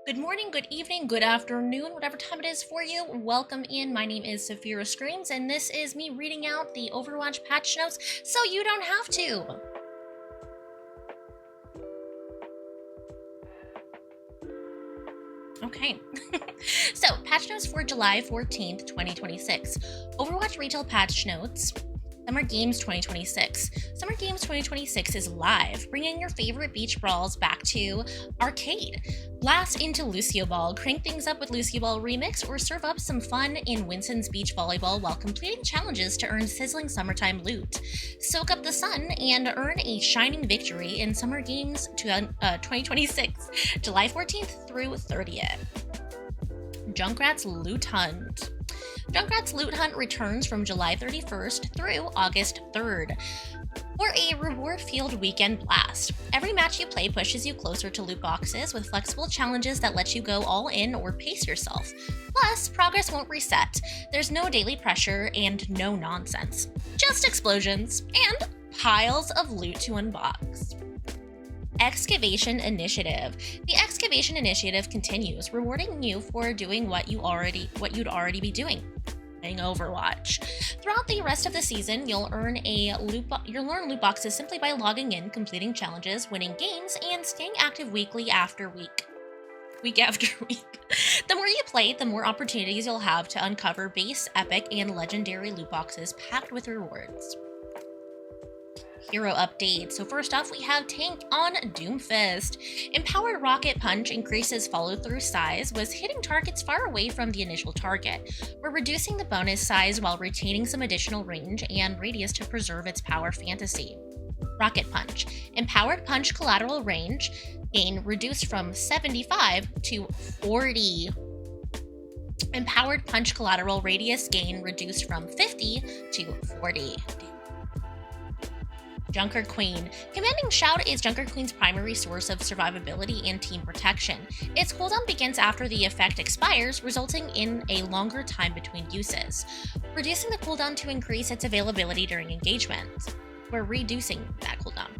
Good morning, good evening, good afternoon, whatever time it is for you. Welcome in. My name is Saphira Screams, and this is me reading out the Overwatch patch notes so you don't have to. Okay. So, patch notes for July 14th, 2026. Overwatch retail patch notes. Summer Games 2026. Summer Games 2026 is live, bringing your favorite beach brawls back to arcade. Blast into Lucio Ball, crank things up with Lucio Ball Remix, or serve up some fun in Winston's Beach Volleyball while completing challenges to earn sizzling summertime loot. Soak up the sun and earn a shining victory in Summer Games 2026, July 14th through 30th. Junkrat's Loot Hunt. Junkrat's Loot Hunt returns from July 31st through August 3rd for a reward-fueled weekend blast. Every match you play pushes you closer to loot boxes with flexible challenges that let you go all in or pace yourself. Plus, progress won't reset. There's no daily pressure and no nonsense. Just explosions and piles of loot to unbox. Excavation Initiative. The Excavation Initiative continues, rewarding you for doing what you'd already be doing. Playing Overwatch. Throughout the rest of the season, you'll learn loot boxes simply by logging in, completing challenges, winning games, and staying active week after week. The more you play, the more opportunities you'll have to uncover base, epic, and legendary loot boxes packed with rewards. Hero update. So first off, we have Tank on Doomfist. Empowered Rocket Punch increases follow-through size, was hitting targets far away from the initial target. We're reducing the bonus size while retaining some additional range and radius to preserve its power fantasy. Rocket Punch. Empowered Punch collateral range gain reduced from 75 to 40. Empowered Punch collateral radius gain reduced from 50 to 40. Junker Queen. Commanding Shout is Junker Queen's primary source of survivability and team protection. Its cooldown begins after the effect expires, resulting in a longer time between uses. Reducing the cooldown to increase its availability during engagement. We're reducing that cooldown.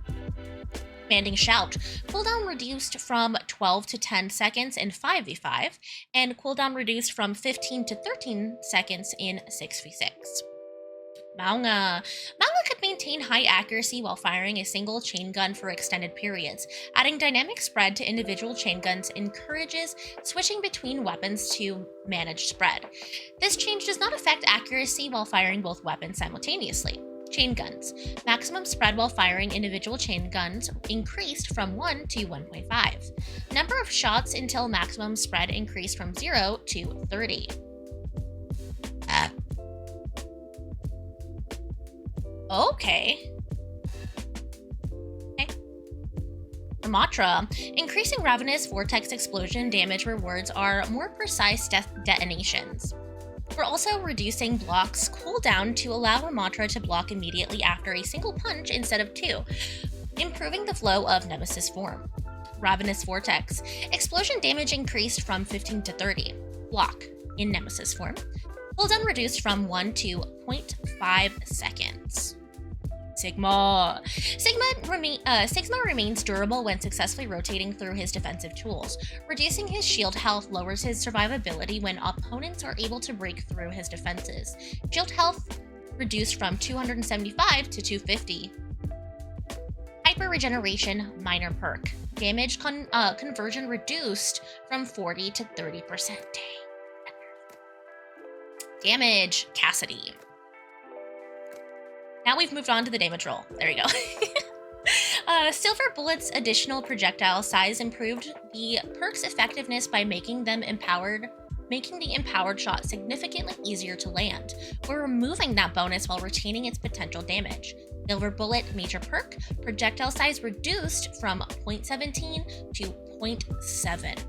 Commanding Shout. Cooldown reduced from 12 to 10 seconds in 5v5, and cooldown reduced from 15 to 13 seconds in 6v6. Maunga could maintain high accuracy while firing a single chain gun for extended periods. Adding dynamic spread to individual chain guns encourages switching between weapons to manage spread. This change does not affect accuracy while firing both weapons simultaneously. Chain guns. Maximum spread while firing individual chain guns increased from 1 to 1.5. Number of shots until maximum spread increased from 0 to 30. Okay. Ramatra. Increasing Ravenous Vortex Explosion damage rewards are more precise detonations. We're also reducing blocks cooldown to allow Ramatra to block immediately after a single punch instead of two, improving the flow of Nemesis form. Ravenous Vortex. Explosion damage increased from 15 to 30. Block in Nemesis form. Cooldown reduced from 1 to 0.5 seconds. Sigma remains durable when successfully rotating through his defensive tools. Reducing his shield health lowers his survivability when opponents are able to break through his defenses. Shield health reduced from 275 to 250. Hyper Regeneration minor perk. Damage conversion reduced from 40 to 30%. Damage Cassidy. Now we've moved on to the damage roll. There you go. Silver Bullet's additional projectile size improved the perk's effectiveness by making the empowered shot significantly easier to land. We're removing that bonus while retaining its potential damage. Silver Bullet major perk, projectile size reduced from 0.17 to 0.7.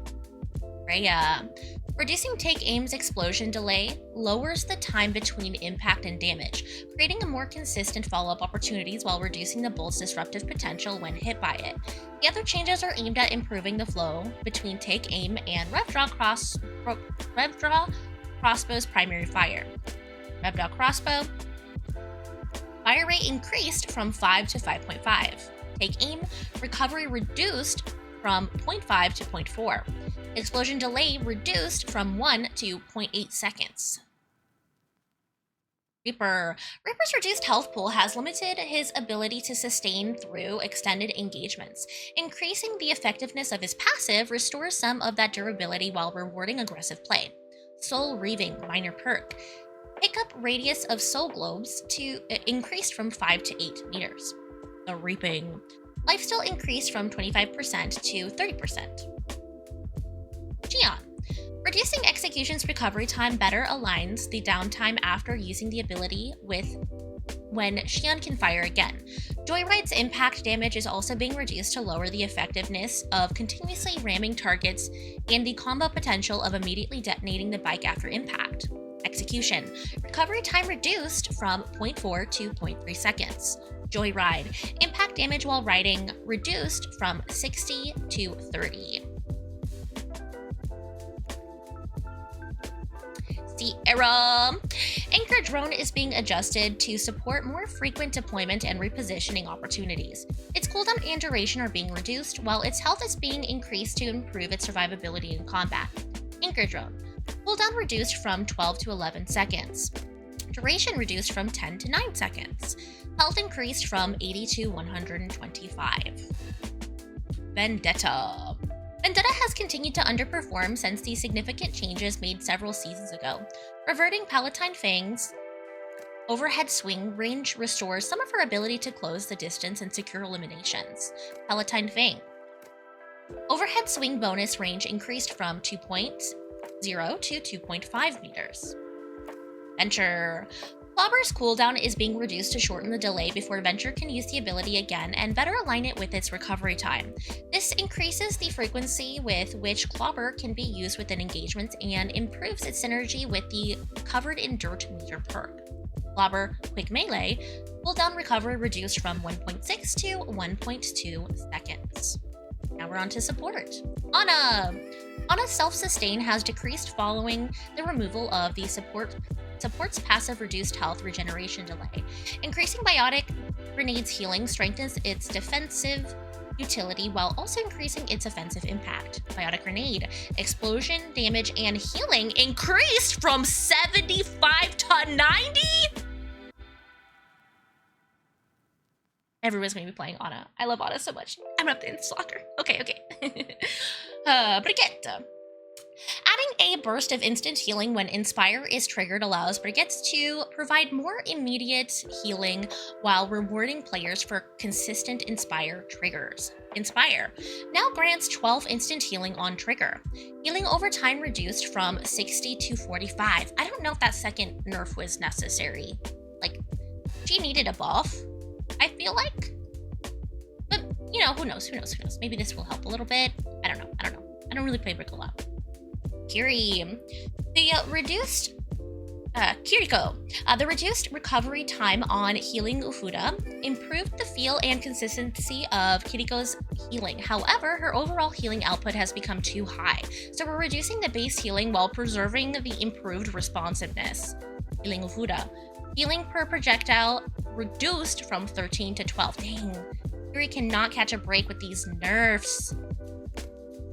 Rhea. Reducing Take Aim's explosion delay lowers the time between impact and damage, creating a more consistent follow-up opportunities while reducing the bolt's disruptive potential when hit by it. The other changes are aimed at improving the flow between Take Aim and Revdraw Crossbow's primary fire. Revdraw Crossbow. Fire rate increased from 5 to 5.5. Take Aim. Recovery reduced from 0.5 to 0.4. Explosion delay reduced from 1 to 0.8 seconds. Reaper's reduced health pool has limited his ability to sustain through extended engagements. Increasing the effectiveness of his passive restores some of that durability while rewarding aggressive play. Soul Reaving, minor perk. Pickup radius of soul globes increased from 5 to 8 meters. The Reaping. Lifesteal increased from 25% to 30%. Xion. Reducing execution's recovery time better aligns the downtime after using the ability with when Xion can fire again. Joyride's impact damage is also being reduced to lower the effectiveness of continuously ramming targets and the combo potential of immediately detonating the bike after impact. Execution. Recovery time reduced from 0.4 to 0.3 seconds. Joyride. Impact damage while riding reduced from 60 to 30. Sierra. Anchor drone is being adjusted to support more frequent deployment and repositioning opportunities. Its cooldown and duration are being reduced, while its health is being increased to improve its survivability in combat. Anchor drone. Cooldown reduced from 12 to 11 seconds. Duration reduced from 10 to 9 seconds. Health increased from 80 to 125. Vendetta. Vendetta has continued to underperform since the significant changes made several seasons ago. Reverting Palatine Fang's overhead swing range restores some of her ability to close the distance and secure eliminations. Palatine Fang. Overhead swing bonus range increased from 2.0 to 2.5 meters. Venture. Clobber's cooldown is being reduced to shorten the delay before Venture can use the ability again and better align it with its recovery time. This increases the frequency with which Clobber can be used within engagements and improves its synergy with the Covered in Dirt meter perk. Clobber Quick Melee, cooldown recovery reduced from 1.6 to 1.2 seconds. Now we're on to support. Ana self-sustain has decreased following the removal of the support's passive reduced health regeneration delay. Increasing Biotic Grenade's healing strengthens its defensive utility while also increasing its offensive impact. Biotic Grenade, explosion, damage, and healing increased from 75 to 90? Everyone's going to be playing Ana. I love Ana so much. I'm gonna have to install her. Okay. Brigitte. Adding a burst of instant healing when Inspire is triggered allows Brigitte to provide more immediate healing while rewarding players for consistent Inspire triggers. Inspire now grants 12 instant healing on trigger. Healing over time reduced from 60 to 45. I don't know if that second nerf was necessary. Like, she needed a buff, I feel like. But, you know, who knows? Maybe this will help a little bit. I don't know. I don't really play Brick a lot. Kiri. The reduced Kiriko. The reduced recovery time on healing Ufuda improved the feel and consistency of Kiriko's healing. However, her overall healing output has become too high, so we're reducing the base healing while preserving the improved responsiveness. Healing Ufuda. Healing per projectile reduced from 13 to 12. Dang. Kiri cannot catch a break with these nerfs.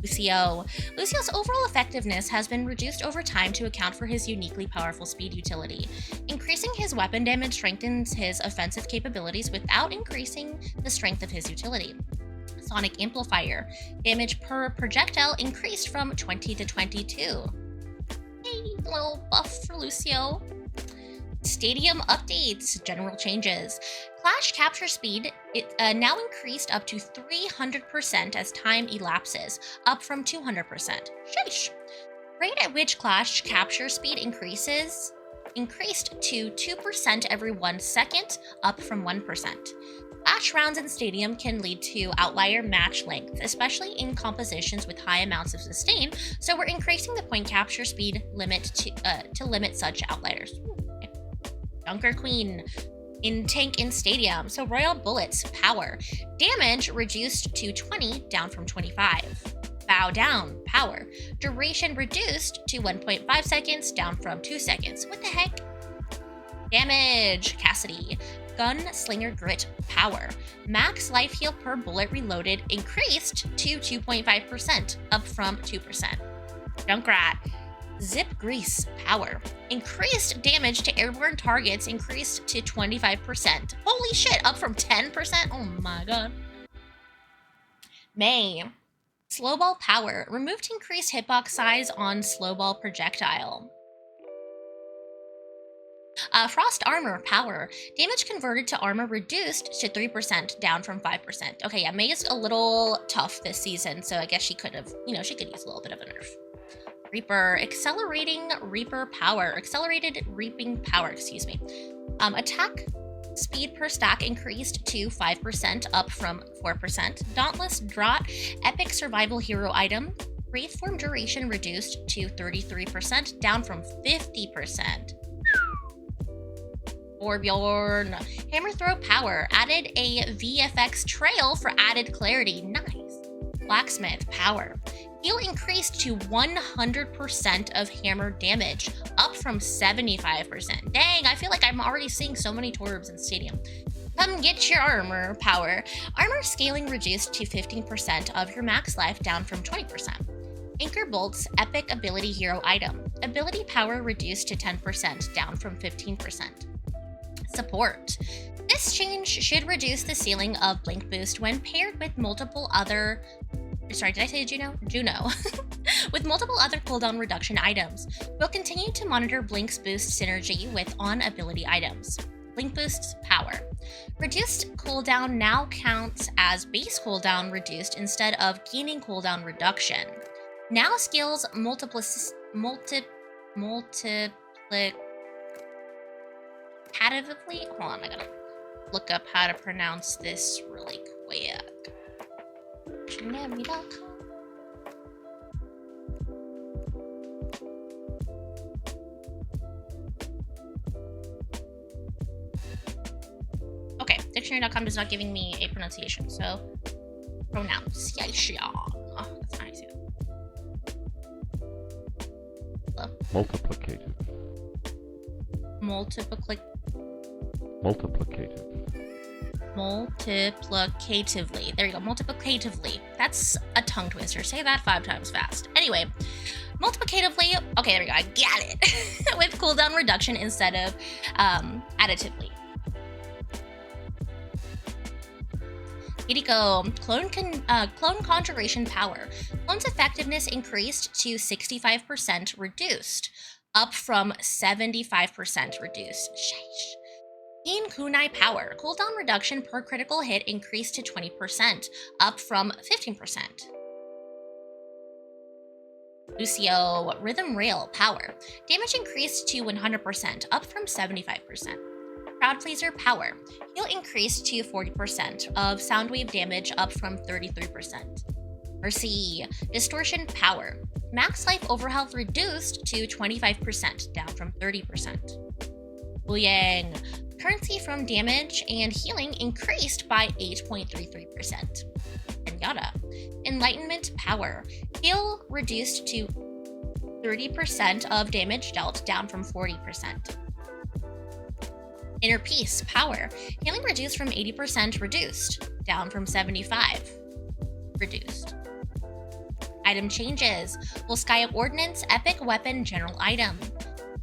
Lucio's overall effectiveness has been reduced over time to account for his uniquely powerful speed utility. Increasing his weapon damage strengthens his offensive capabilities without increasing the strength of his utility. Sonic Amplifier. Damage per projectile increased from 20 to 22. Hey, little buff for Lucio. Stadium updates, general changes. Clash capture speed now increased up to 300% as time elapses, up from 200%. Sheesh. Rate at which Clash capture speed increased to 2% every 1 second, up from 1%. Clash rounds in Stadium can lead to outlier match length, especially in compositions with high amounts of sustain, so we're increasing the point capture speed limit to limit such outliers. Dunker Queen in Tank in Stadium. So Royal Bullets, power. Damage reduced to 20, down from 25. Bow down, power. Duration reduced to 1.5 seconds, down from 2 seconds. What the heck? Damage, Cassidy. Gunslinger Grit Power. Max life heal per bullet reloaded increased to 2.5%, up from 2%. Junkrat. Zip Grease Power. Increased damage to airborne targets increased to 25%. Holy shit, up from 10%? Oh my god. May. Slowball Power. Removed increased hitbox size on slowball projectile. Frost Armor Power. Damage converted to armor reduced to 3%, down from 5%. Okay, yeah, May is a little tough this season, so I guess she could have, she could use a little bit of a nerf. Reaper. Accelerating Reaper Power. Accelerated Reaping Power, excuse me. Attack speed per stack increased to 5%, up from 4%. Dauntless Draught. Epic Survival Hero item. Wraith form duration reduced to 33%, down from 50%. Torbjorn. Hammer Throw Power. Added a VFX trail for added clarity. Nice. Blacksmith Power. Heal increased to 100% of hammer damage, up from 75%. Dang, I feel like I'm already seeing so many Torbs in Stadium. Come get your armor power. Armor scaling reduced to 15% of your max life, down from 20%. Anchor Bolt's Epic Ability Hero item. Ability power reduced to 10%, down from 15%. Support. This change should reduce the ceiling of Blink Boost when paired with multiple other... Sorry, did I say Juno? Juno. With multiple other cooldown reduction items. We'll continue to monitor Blink's boost synergy with on-ability items. Blink Boost's Power. Reduced cooldown now counts as base cooldown reduced instead of gaining cooldown reduction. Now skills multiplicatively. Hold on, I gotta look up how to pronounce this really quick. Okay, dictionary.com is not giving me a pronunciation, so pronunciation. Oh, that's nice. Hello? Multiplicative. Multiplicatively. There you go. Multiplicatively. That's a tongue twister. Say that 5 times fast. Anyway, multiplicatively. Okay, there we go. I got it. With cooldown reduction instead of additively. Here you go. Clone Conjuration Power. Clone's effectiveness increased to 65% reduced, up from 75% reduced. Sheesh. Keen Kunai Power. Cooldown reduction per critical hit increased to 20%, up from 15%. Lucio Rhythm Rail Power. Damage increased to 100%, up from 75%. Crowd Pleaser Power. Heal increased to 40% of Soundwave damage, up from 33%. Mercy. Distortion Power. Max life overhealth reduced to 25%, down from 30%. Buyang. Currency from damage and healing increased by 8.33%. Zenyatta. Enlightenment Power. Heal reduced to 30% of damage dealt, down from 40%. Inner Peace Power. Healing reduced from 80% reduced, down from 75%. Reduced. Item changes. Volskaya Ordnance Epic Weapon General Item.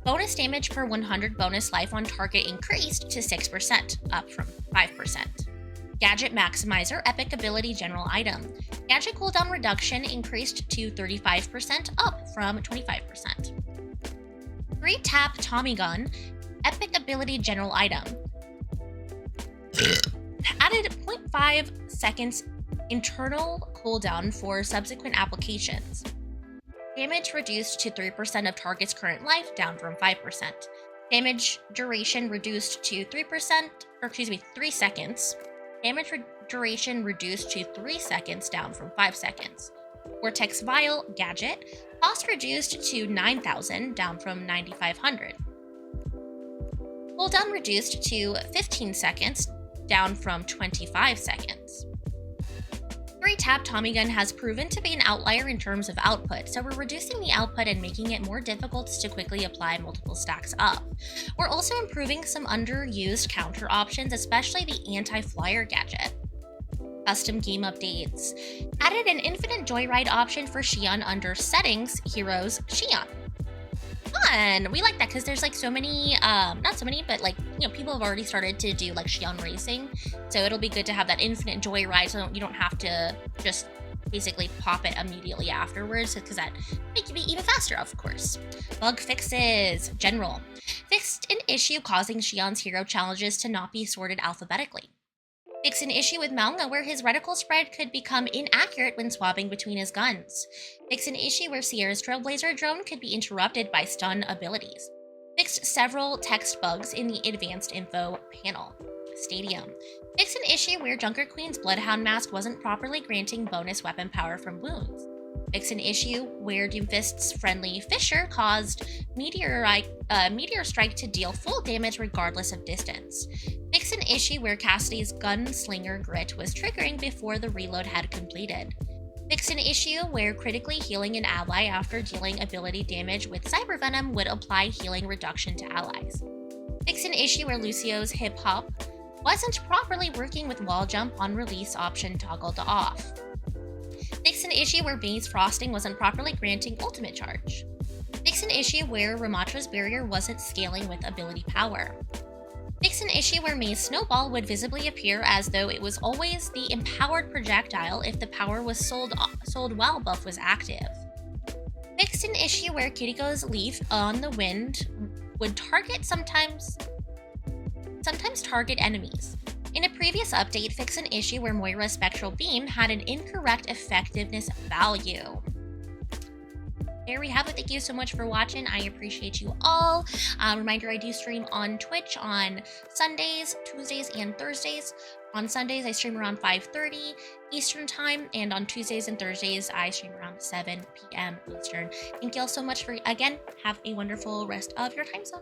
Bonus damage per 100 bonus life on target increased to 6%, up from 5%. Gadget Maximizer Epic Ability General Item. Gadget cooldown reduction increased to 35%, up from 25%. 3-tap Tommy Gun Epic Ability General Item. Added 0.5 seconds internal cooldown for subsequent applications. Damage reduced to 3% of target's current life, down from 5%. Damage duration reduced to 3 seconds. Damage duration reduced to 3 seconds, down from 5 seconds. Vortex Vial Gadget. Cost reduced to 9,000, down from 9,500. Cooldown reduced to 15 seconds, down from 25 seconds. Battery tap Tommy gun has proven to be an outlier in terms of output, so we're reducing the output and making it more difficult to quickly apply multiple stacks up. We're also improving some underused counter options, especially the anti-flyer gadget. Custom game updates. Added an infinite joyride option for Xion under settings, heroes, Xion. Fun! We like that because there's like so many, not so many, but like, you know, people have already started to do like Xion racing. So it'll be good to have that infinite joyride so you don't have to just basically pop it immediately afterwards, because that make you be even faster, of course. Bug fixes. General. Fixed an issue causing Xion's hero challenges to not be sorted alphabetically. Fix an issue with Malnga where his reticle spread could become inaccurate when swapping between his guns. Fix an issue where Sierra's Trailblazer drone could be interrupted by stun abilities. Fixed several text bugs in the advanced info panel. Stadium. Fix an issue where Junker Queen's Bloodhound mask wasn't properly granting bonus weapon power from wounds. Fix an issue where Doomfist's friendly Fisher caused Meteor Strike to deal full damage regardless of distance. Fix an issue where Cassidy's Gunslinger Grit was triggering before the reload had completed. Fix an issue where critically healing an ally after dealing ability damage with Cyber Venom would apply healing reduction to allies. Fix an issue where Lucio's Hip Hop wasn't properly working with wall jump on release option toggled off. Fix an issue where Vayne's Frosting wasn't properly granting ultimate charge. Fix an issue where Ramatra's Barrier wasn't scaling with ability power. Fix an issue where May's Snowball would visibly appear as though it was always the empowered projectile if the power was sold while buff was active. Fix an issue where Kiriko's Leaf on the Wind would sometimes target enemies. In a previous update, fix an issue where Moira's Spectral Beam had an incorrect effectiveness value. There we have it. Thank you so much for watching. I appreciate you all. Reminder, I do stream on Twitch on Sundays, Tuesdays, and Thursdays. On Sundays, I stream around 5:30 Eastern Time, and on Tuesdays and Thursdays, I stream around 7 p.m. Eastern. Thank you all so much for, again, have a wonderful rest of your time zone.